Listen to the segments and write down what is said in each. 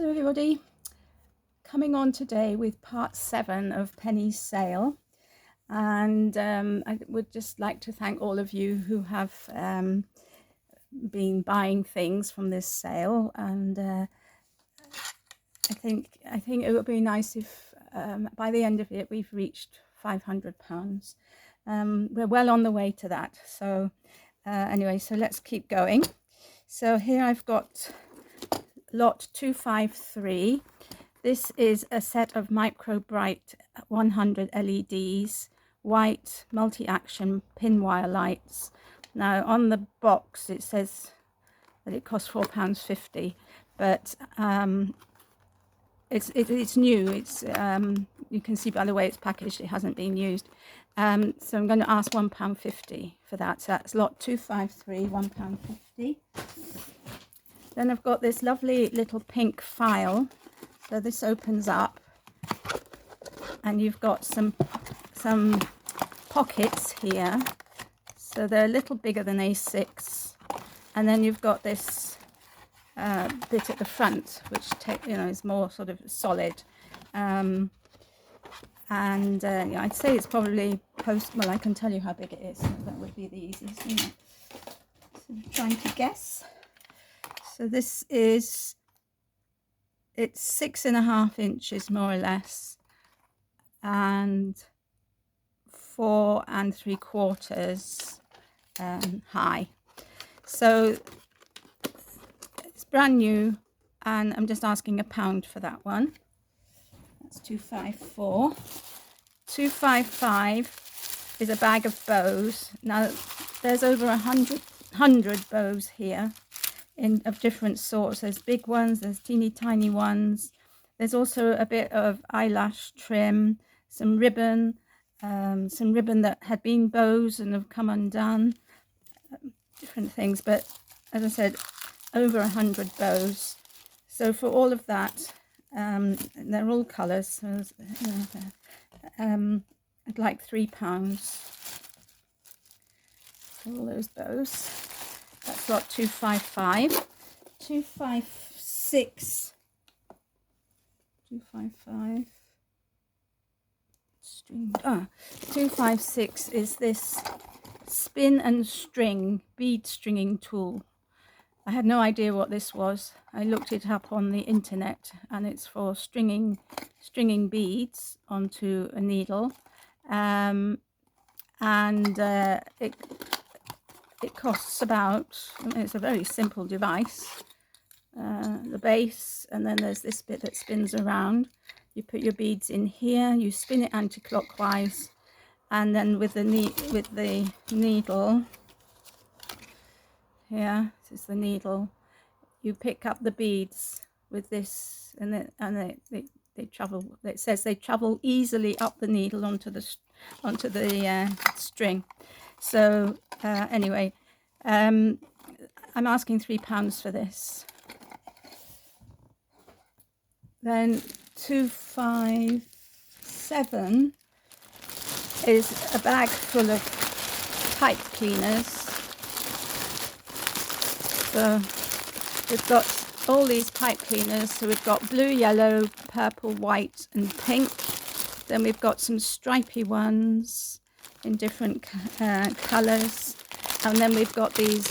Hello everybody, coming on today with part 7 of Penny's sale, and I would just like to thank all of you who have been buying things from this sale, and I think it would be nice if by the end of it we've reached £500. We're well on the way to that, so anyway, so let's keep going. So here I've got lot 253. This is a set of Micro Bright 100 LEDs, white multi-action pinwire lights. Now on the box it says that it costs £4.50, but it's new. It's you can see by the way it's packaged, it hasn't been used. So I'm going to ask £1.50 for that. So that's lot 253, £1.50. Then I've got this lovely little pink file. So this opens up, and you've got some pockets here. So they're a little bigger than A6, and then you've got this bit at the front, which is more sort of solid. Yeah, I'd say it's probably well, I can tell you how big it is. So that would be the easiest, isn't it? So I'm trying to guess. So this is, it's 6.5 inches more or less, and 4 3/4 high. So it's brand new, and I'm just asking £1 for that one. That's 254. 255 is a bag of bows. Now there's over 100 bows here, of different sorts. There's big ones, there's teeny tiny ones. There's also a bit of eyelash trim, some ribbon that had been bows and have come undone, different things. But as I said, over 100 bows. So for all of that, they're all colours. So, I'd like £3 for all those bows. That's lot 255. 256. 255. String. 256 is this spin and string bead stringing tool. I had no idea what this was. I looked it up on the internet, and it's for stringing beads onto a needle. It costs about, it's a very simple device, the base, and then there's this bit that spins around. You put your beads in here, you spin it anti-clockwise, and then with the needle, here, this is the needle, you pick up the beads with this, and they travel, it says they travel easily up the needle onto the string. So anyway, I'm asking £3 for this. Then 257 is a bag full of pipe cleaners. So we've got all these pipe cleaners. So we've got blue, yellow, purple, white and pink. Then we've got some stripy ones in different colours, and then we've got these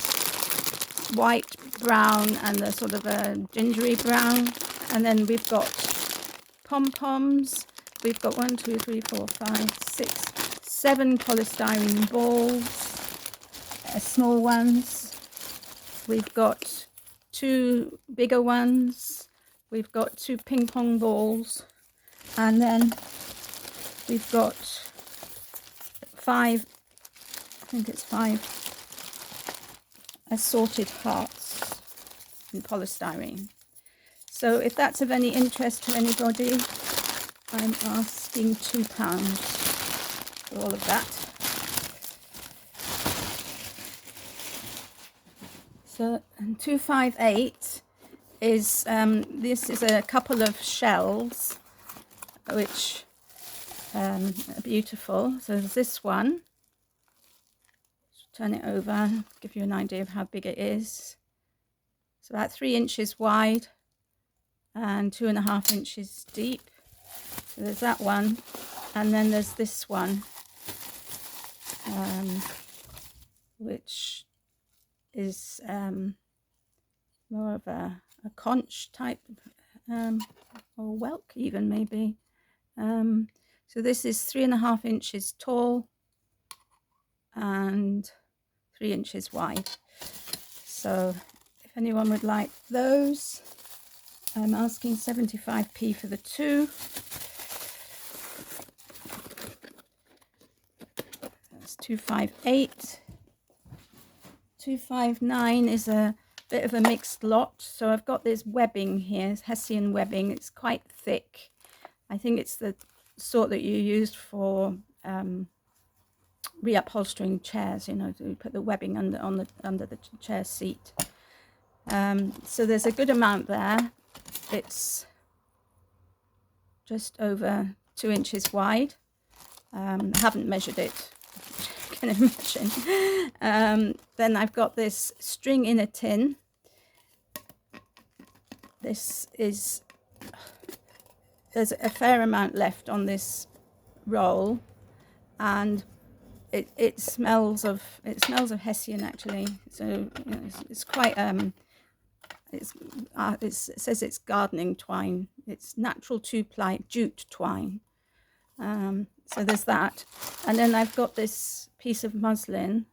white, brown and the sort of a gingery brown, and then we've got pom-poms. We've got 1, 2, 3, 4, 5, 6, 7 polystyrene balls, small ones. We've got 2 bigger ones. We've got 2 ping pong balls, and then we've got 5, I think it's 5 assorted hearts in polystyrene. So if that's of any interest to anybody, I'm asking £2 for all of that. So 258 is, this is a couple of shells which are beautiful. So there's this one. Turn it over, give you an idea of how big it is. It's about 3 inches wide and 2.5 inches deep. So there's that one, and then there's this one, which is more of a conch type, or whelk even maybe. So this is 3.5 inches tall and 3 inches wide. So if anyone would like those, I'm asking 75p for the two. That's 258. 259 is a bit of a mixed lot. So I've got this webbing here, Hessian webbing. It's quite thick. I think it's the sort that you used for reupholstering chairs, you know, to put the webbing under the chair seat. So there's a good amount there. It's just over 2 inches wide. I haven't measured it, you can imagine. Then I've got this string in a tin. There's a fair amount left on this roll, and it smells of Hessian actually. So you know, it's quite it says it's gardening twine. It's natural 2-ply jute twine. So there's that, and then I've got this piece of muslin,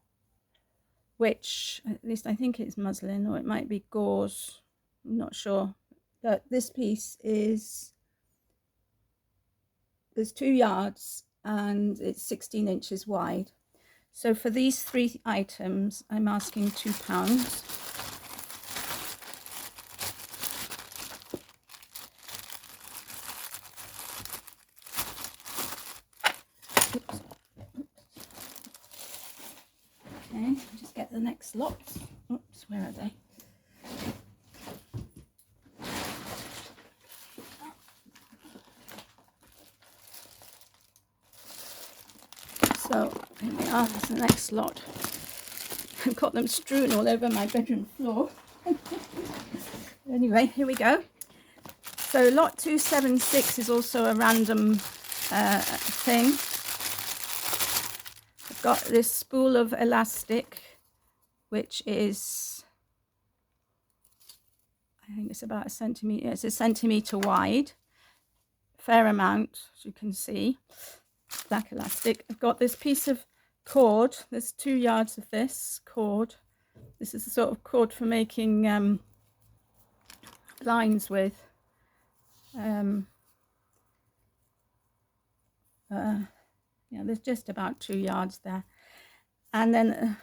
which at least I think it's muslin, or it might be gauze. I'm not sure, but this piece there's 2 yards and it's 16 inches wide. So for these 3 items, I'm asking £2. Okay, just get the next lot. Oops, where are they? So here we are, there's the next lot. I've got them strewn all over my bedroom floor. Anyway, here we go. So lot 276 is also a random thing. I've got this spool of elastic, which is, I think it's about a centimetre, it's a centimetre wide. Fair amount, as you can see. Black elastic. I've got this piece of cord. There's 2 yards of this cord. This is the sort of cord for making blinds with. Yeah, there's just about 2 yards there. And then,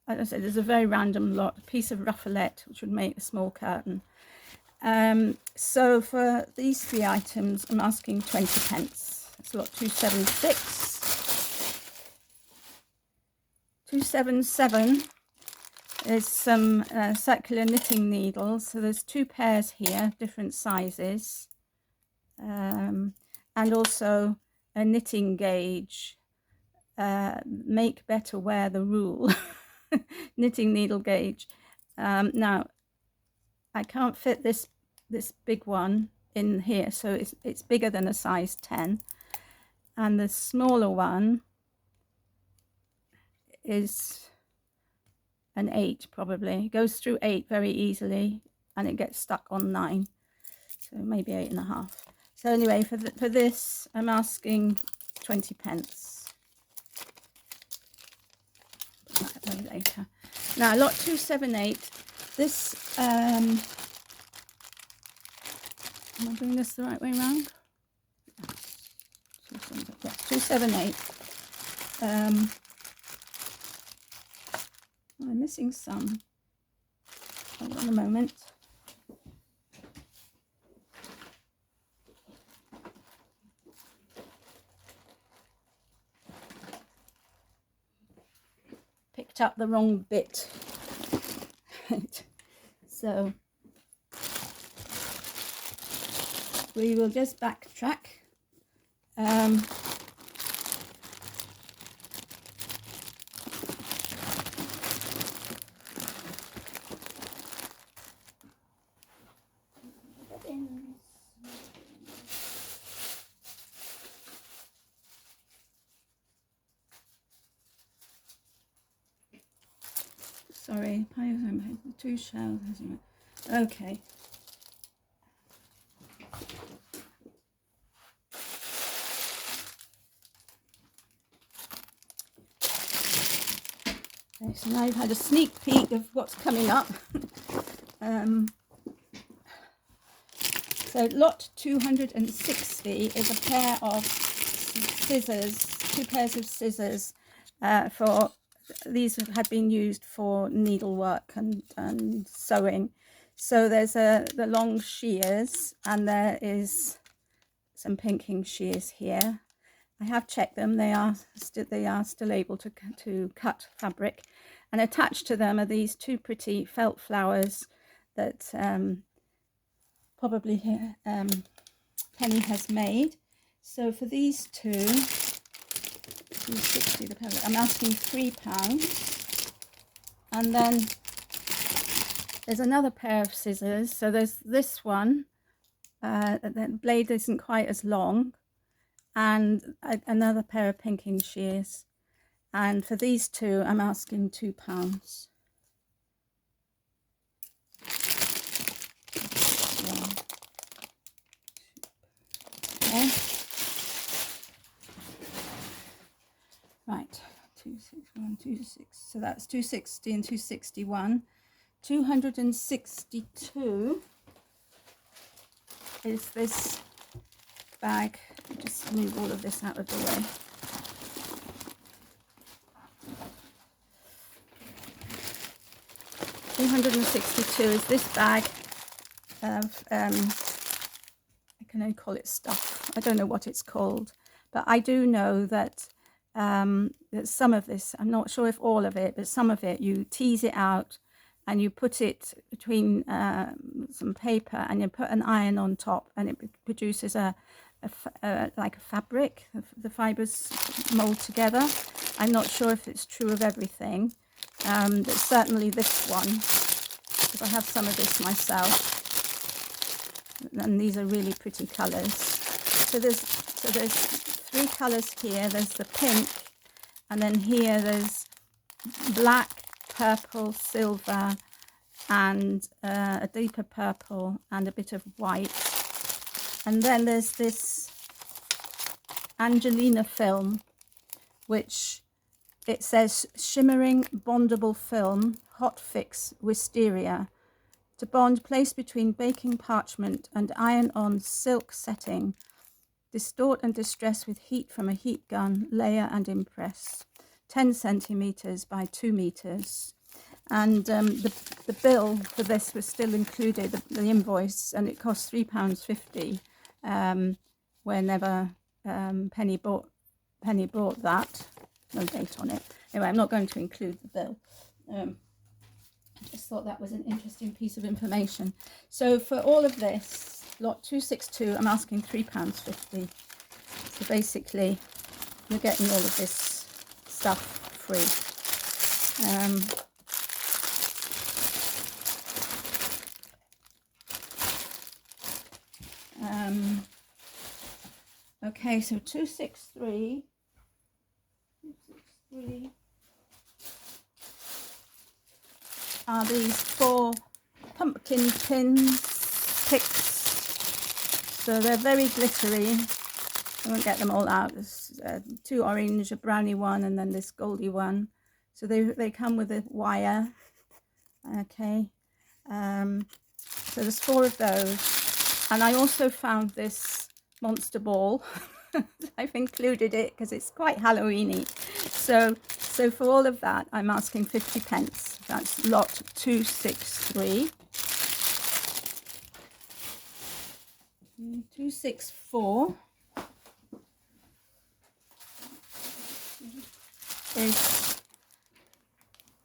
as I said, there's a very random lot, a piece of ruffalette, which would make a small curtain. So for these 3 items, I'm asking 20p. It's lot 276. 277 is some circular knitting needles. So there's 2 pairs here, different sizes. And also a knitting gauge. Make better wear the rule. Knitting needle gauge. Now, I can't fit this big one in here, so it's bigger than a size 10. And the smaller one is an 8 probably. It goes through 8 very easily, and it gets stuck on 9, so maybe 8.5. So anyway, for this, I'm asking 20p. Put that away later. Now, lot 278. This am I doing this the right way around? Yeah, 278. I'm missing some. Hold on a moment. Picked up the wrong bit. So we will just backtrack. Okay, 2 shells. Okay. Okay, so now you've had a sneak peek of what's coming up. So lot 260 is a pair of scissors, 2 pairs of scissors for, these had been used for needlework and sewing. So there's the long shears, and there is some pinking shears here. I have checked them, they are still able to cut fabric, and attached to them are these 2 pretty felt flowers that probably Penny has made. So for these 260 the pair, I'm asking £3. And then there's another pair of scissors. So there's this one, the blade isn't quite as long, and another pair of pinking shears. And for these 2, I'm asking £2. Okay. Right, 261, 26. So that's 260 and 261. 262 is this bag. I'll just move all of this out of the way. $262 is this bag of I can only call it stuff. I don't know what it's called, but I do know that that some of this, I'm not sure if all of it, but some of it, you tease it out and you put it between some paper, and you put an iron on top, and it produces like a fabric. The fibers mold together. I'm not sure if it's true of everything, but certainly this one, because I have some of this myself, and these are really pretty colors. So there's 3 colors here. There's the pink, and then here there's black, purple, silver, and a deeper purple and a bit of white. And then there's this Angelina film, which it says shimmering bondable film, hot fix wisteria. To bond, place between baking parchment and iron-on silk setting. Distort and distress with heat from a heat gun, layer and impress. 10 centimeters by 2 meters. And the bill for this was still included, the invoice, and it cost £3.50 whenever Penny bought that. No date on it. Anyway, I'm not going to include the bill. I just thought that was an interesting piece of information. So for all of this, lot 262, I'm asking £3.50. So basically, you're getting all of this stuff free. Okay, so 263 are these 4 pumpkin pins, picks. So they're very glittery. I won't get them all out. There's 2 orange, a brownie one, and then this goldy one. So they come with a wire. Okay. So there's 4 of those. And I also found this monster ball. I've included it because it's quite Halloweeny. So for all of that, I'm asking 50 pence. That's lot 263. 264 is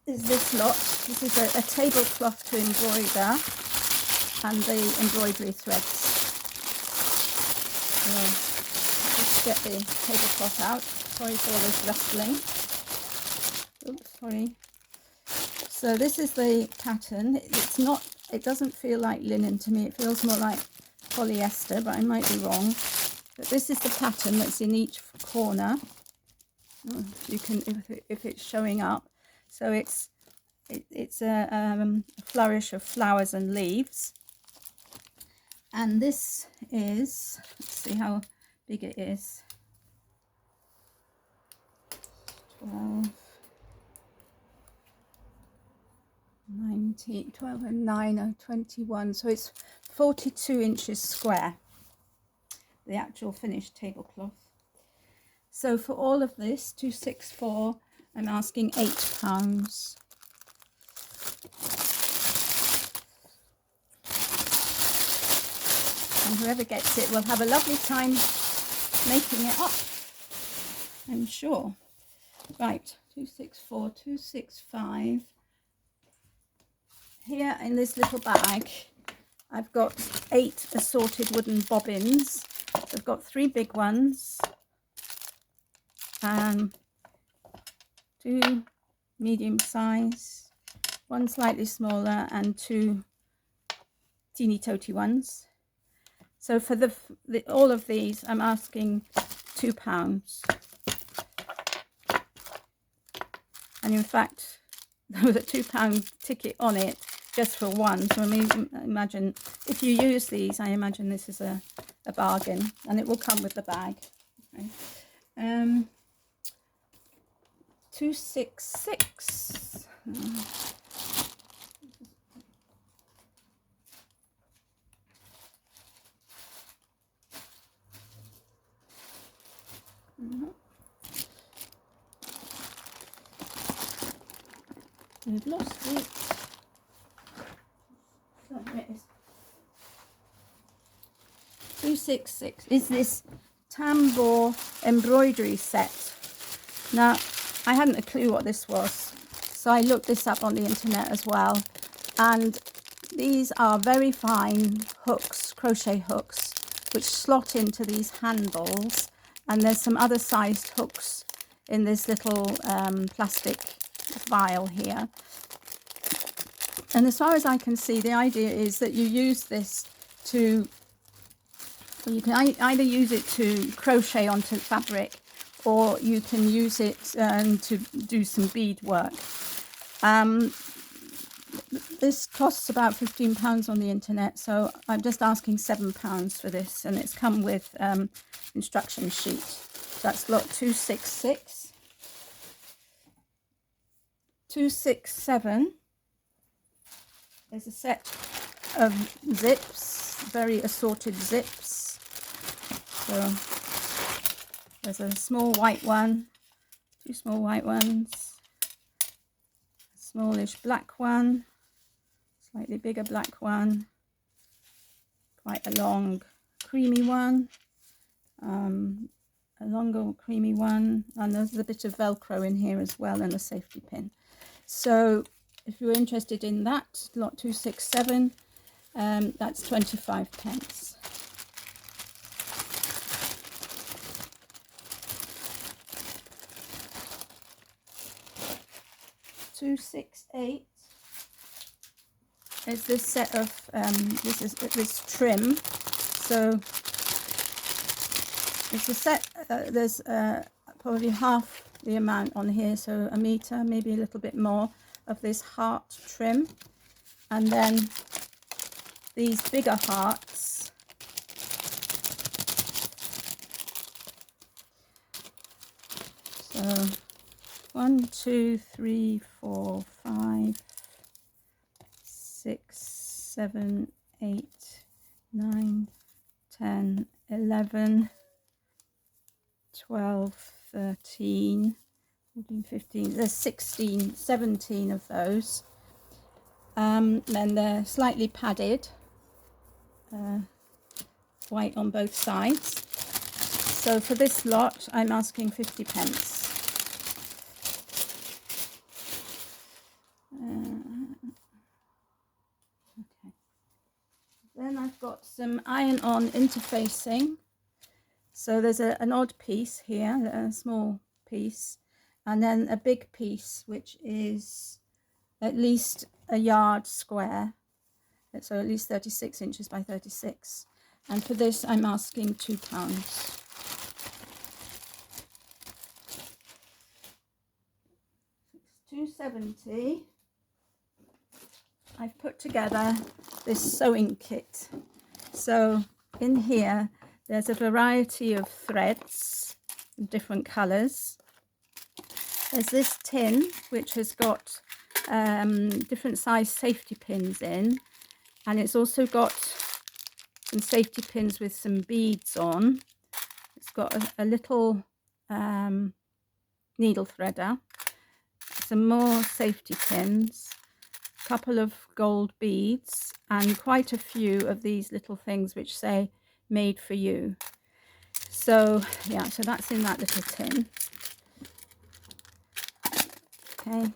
this lot. This is a tablecloth to embroider, and the embroidery threads. So just get the tablecloth out. Sorry for all this rustling. Oops, sorry. So this is the pattern. It's not, it doesn't feel like linen to me. It feels more like polyester, but I might be wrong. But this is the pattern that's in each corner. You can, if it's showing up. So it's it's a flourish of flowers and leaves. And this is, let's see how big it is. 12, 19, 12 and 9 are 21. So it's 42 inches square, the actual finished tablecloth. So for all of this, 264, I'm asking £8. And whoever gets it will have a lovely time making it up, I'm sure. Right, 264, 265. Here in this little bag, I've got 8 assorted wooden bobbins. I've got 3 big ones, 2 medium size, 1 slightly smaller, and 2 teeny toty ones. So for all of these, I'm asking £2. And in fact, there was a £2 ticket on it just for one. So I mean, imagine if you use these, I imagine this is a bargain, and it will come with the bag. Okay. 266. We've lost it. So it is. 266 is this tambour embroidery set. Now, I hadn't a clue what this was, so I looked this up on the internet as well. And these are very fine hooks, crochet hooks, which slot into these handles. And there's some other sized hooks in this little plastic vial here. And as far as I can see, the idea is that you use this to, you can either use it to crochet onto fabric, or you can use it to do some bead work. This costs about £15 on the internet, so I'm just asking £7 for this, and it's come with instruction sheet. That's lot 266. 267. There's a set of zips, very assorted zips. So there's a small white one, 2 small white ones, a smallish black one, slightly bigger black one, quite a long creamy one, a longer creamy one, and there's a bit of Velcro in here as well, and a safety pin. So if you're interested in that, lot 267, that's 25p. £268 is this set of this trim. So it's a set. There's probably half the amount on here, so a meter, maybe a little bit more, of this heart trim, and then these bigger hearts. So 1, 2, 3, 4, 5, 6, 7, 8, 9, 10, 11, 12, 13, 14, 15, there's 16, 17 of those. Then they're slightly padded, white on both sides. So for this lot, I'm asking 50p. Okay. Then I've got some iron-on interfacing. So there's an odd piece here, a small piece, and then a big piece, which is at least a yard square. So at least 36 inches by 36. And for this, I'm asking £2. 270. I've put together this sewing kit. So in here there's a variety of threads in different colours. There's this tin which has got different size safety pins in, and it's also got some safety pins with some beads on. It's got a little needle threader, some more safety pins, a couple of gold beads, and quite a few of these little things which say made for you. So yeah, so that's in that little tin. Okay,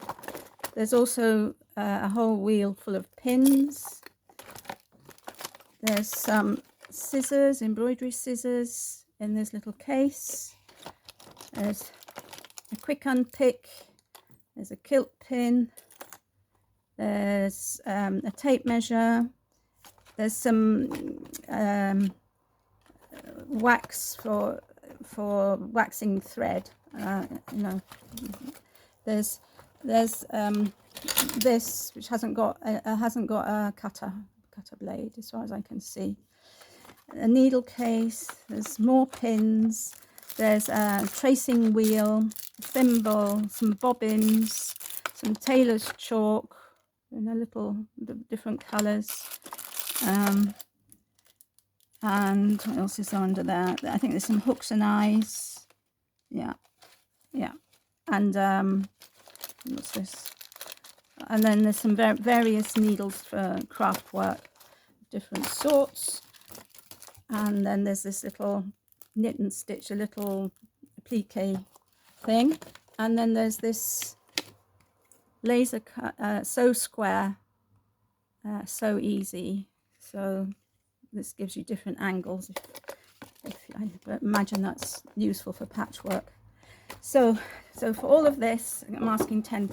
there's also a whole wheel full of pins. There's some scissors, embroidery scissors in this little case. There's a quick unpick. There's a kilt pin. There's a tape measure. There's some wax for waxing thread. You know, there's this which hasn't got a cutter blade as far as I can see. A needle case. There's more pins. There's a tracing wheel, a thimble, some bobbins, some tailor's chalk in a little different colours. And what else is under there? I think there's some hooks and eyes. Yeah. And what's this? And then there's some various needles for craft work, different sorts. And then there's this little knit and stitch, a little applique thing. And then there's this laser cut, sew square, sew easy. So this gives you different angles. If I imagine that's useful for patchwork. So for all of this, I'm asking £10.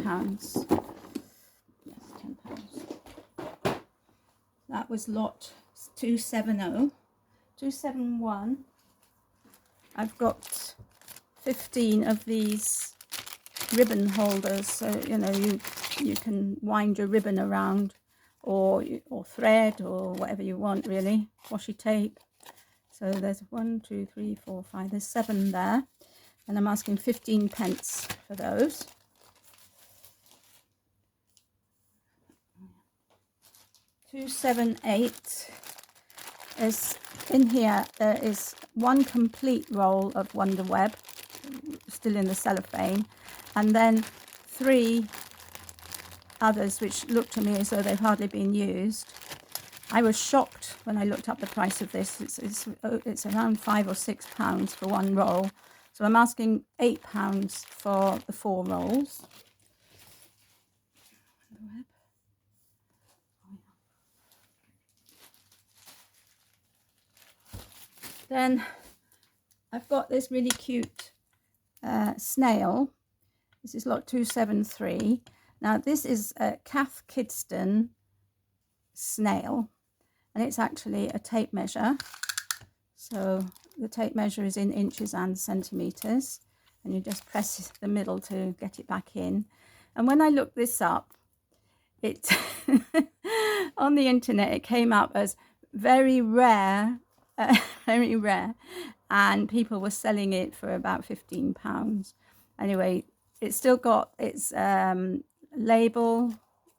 Yes, £10. That was lot 270. 271. I've got 15 of these ribbon holders, so you know you can wind your ribbon around, or thread, or whatever you want really. Washi tape. So there's 1, 2, 3, 4, 5. There's 7 there, and I'm asking 15 pence for those. £278 is in here. There is one complete roll of Wonder Web still in the cellophane, and then 3 others which look to me as though they've hardly been used. I was shocked when I looked up the price of this. It's around £5 or £6 for one roll, so I'm asking £8 for the 4 rolls. Then I've got this really cute snail. This is lot 273. Now this is a Cath Kidston snail, and it's actually a tape measure. So the tape measure is in inches and centimetres, and you just press the middle to get it back in. And when I looked this up, it on the internet it came up as very rare, very rare, and people were selling it for about £15. Anyway, it's still got its label,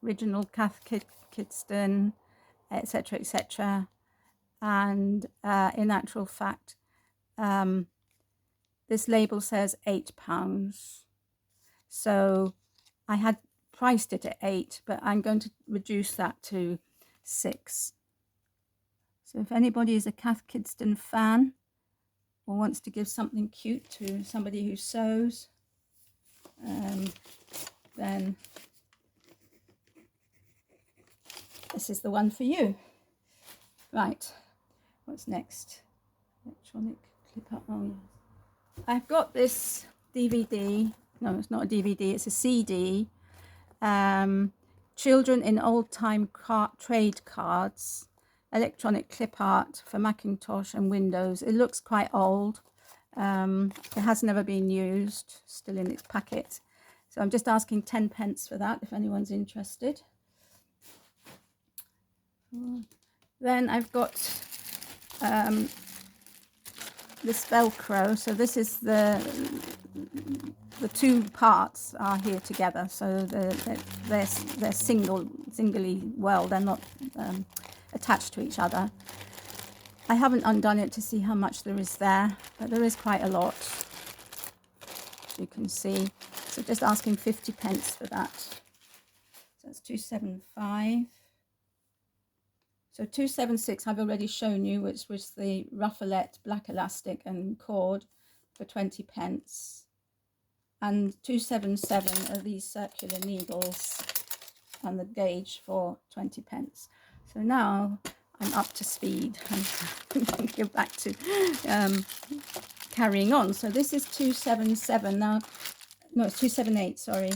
original Cath Kidston, etc., etc. And in actual fact, this label says £8. So I had priced it at 8, but I'm going to reduce that to 6. So if anybody is a Cath Kidston fan or wants to give something cute to somebody who sews, then this is the one for you. Right, what's next? Electronic clip-up. Oh yes, I've got this DVD. No, it's not a DVD, it's a CD. Children in Old-Time Trade Cards, electronic clip art for Macintosh and Windows. It looks quite old. It has never been used, still in its packet. So I'm just asking 10 pence for that, if anyone's interested. Then I've got this Velcro. So this is the two parts are here together. So they're singly well. They're not attached to each other. I haven't undone it to see how much there is there, but there is quite a lot, as you can see. So just asking 50p for that. So that's 275. So 276 I've already shown you, which was the Ruffalette black elastic and cord for 20p. And 277 are these circular needles and the gauge for 20p. So now I'm up to speed and go back to carrying on. So this is 277 now. No, it's 278, sorry.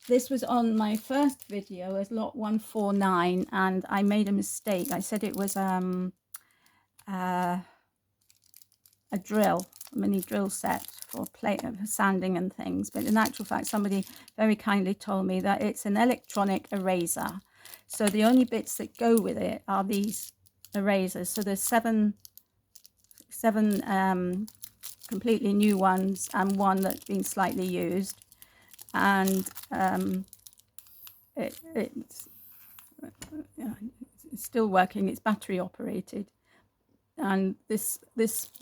This was on my first video as lot 149, and I made a mistake. I said it was a drill, a mini drill set for sanding and things. But in actual fact, somebody very kindly told me that it's an electronic eraser. So the only bits that go with it are these erasers. So there's seven completely new ones and one that's been slightly used. And it's still working. It's battery operated, and this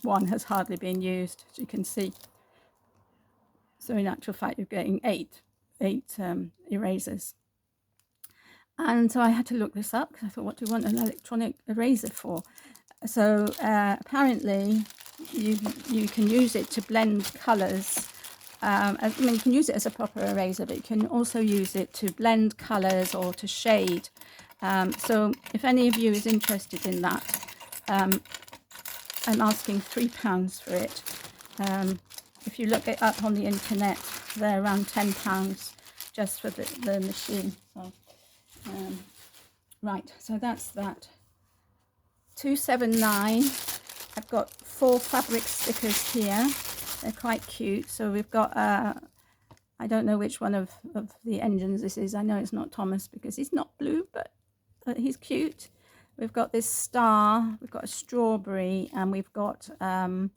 one has hardly been used, as you can see. So in actual fact, you're getting eight erasers. And so I had to look this up because I thought, what do you want an electronic eraser for? So apparently you can use it to blend colours. I mean, you can use it as a proper eraser, but you can also use it to blend colours or to shade. So if any of you is interested in that, I'm asking £3 for it. If you look it up on the internet, they're around £10 just for the machine. So, right, so that's that. 279. I've got 4 fabric stickers here. They're quite cute. So we've got, I don't know which one of the engines this is. I know it's not Thomas because he's not blue, but he's cute. We've got this star, we've got a strawberry, and we've got, can't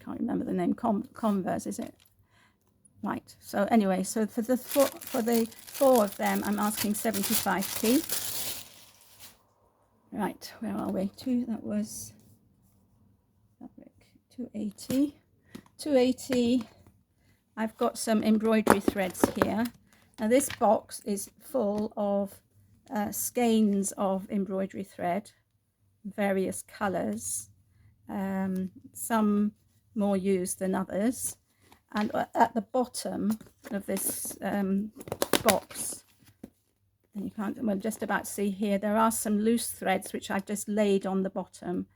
remember the name, Converse, is it? Right, so anyway, so for the 4 of them, I'm asking 75p. Right, where are we? That was fabric. 280. 280. I've got some embroidery threads here. Now this box is full of skeins of embroidery thread, various colours, some more used than others. And at the bottom of this box, and you can't, well, just about see here, there are some loose threads which I've just laid on the bottom.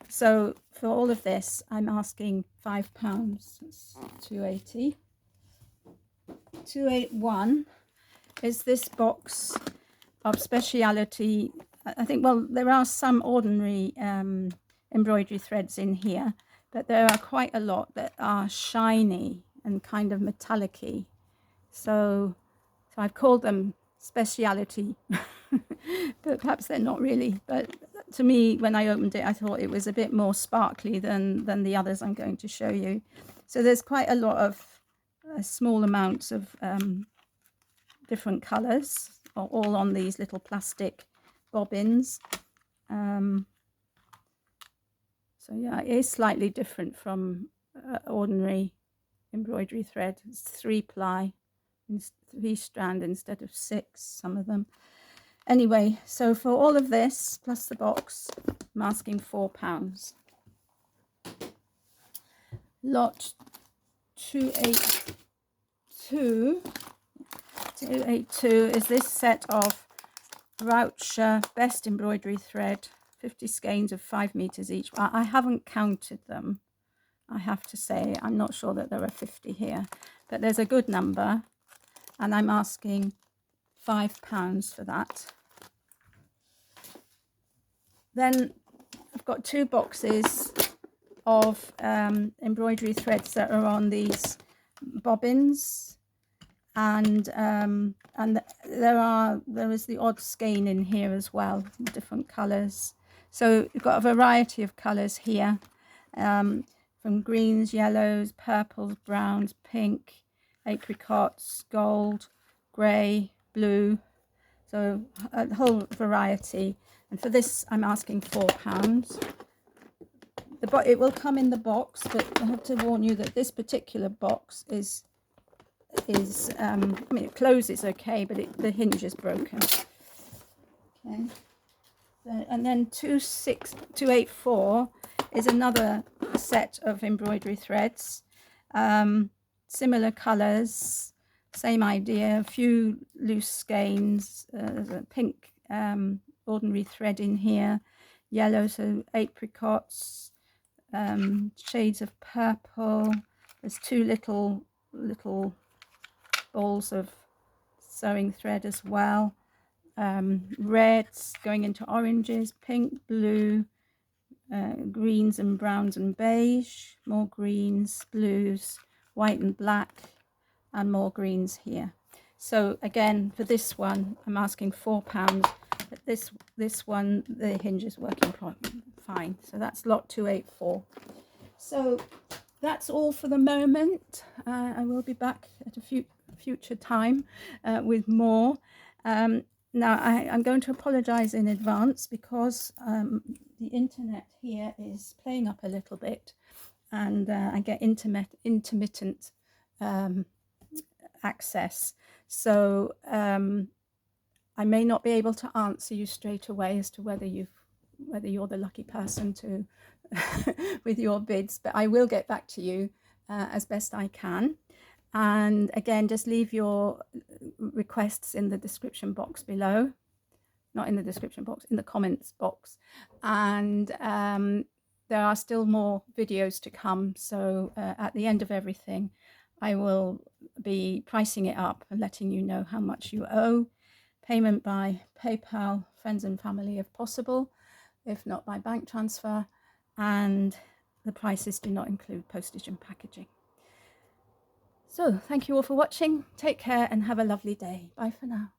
So for all of this, I'm asking £5. That's 280. 281 is this box of speciality. I think, well, there are some ordinary embroidery threads in here, but there are quite a lot that are shiny and kind of metallic-y. So I've called them speciality, but perhaps they're not really. But to me, when I opened it, I thought it was a bit more sparkly than the others I'm going to show you. So there's quite a lot of small amounts of different colours, all on these little plastic bobbins. So yeah, it is slightly different from ordinary embroidery thread. It's 3-ply, 3-strand instead of 6, some of them. Anyway, so for all of this, plus the box, I'm asking £4. Lot 282. 282 is this set of Raucher best embroidery thread, 50 skeins of 5 meters each. I haven't counted them, I have to say. I'm not sure that there are 50 here, but there's a good number, and I'm asking £5 for that. Then I've got 2 boxes of embroidery threads that are on these bobbins. and there is the odd skein in here as well, different colors. So you've got a variety of colors here, from greens, yellows, purples, browns, pink, apricots, gold, grey, blue, so a whole variety. And for this I'm asking £4. It will come in the box, but I have to warn you that this particular box is I mean, it closes okay, but the hinge is broken. Okay, and then 284 is another set of embroidery threads, similar colors, same idea, a few loose skeins, there's a pink ordinary thread in here, yellow, so apricots, shades of purple, there's two little balls of sewing thread as well, reds going into oranges, pink, blue, greens and browns and beige, more greens, blues, white and black, and more greens here. So again, for this one I'm asking £4, but this one the hinge is working fine. So that's lot 284. So that's all for the moment. I will be back at a future time with more. Now I'm going to apologize in advance because the internet here is playing up a little bit, and I get intermittent access, so I may not be able to answer you straight away as to whether you're the lucky person to with your bids, but I will get back to you as best I can. And again, just leave your requests in the description box below, not in the description box, in the comments box. And there are still more videos to come, so at the end of everything I will be pricing it up and letting you know how much you owe. Payment by PayPal, friends and family if possible, if not by bank transfer, and the prices do not include postage and packaging. So thank you all for watching. Take care and have a lovely day. Bye for now.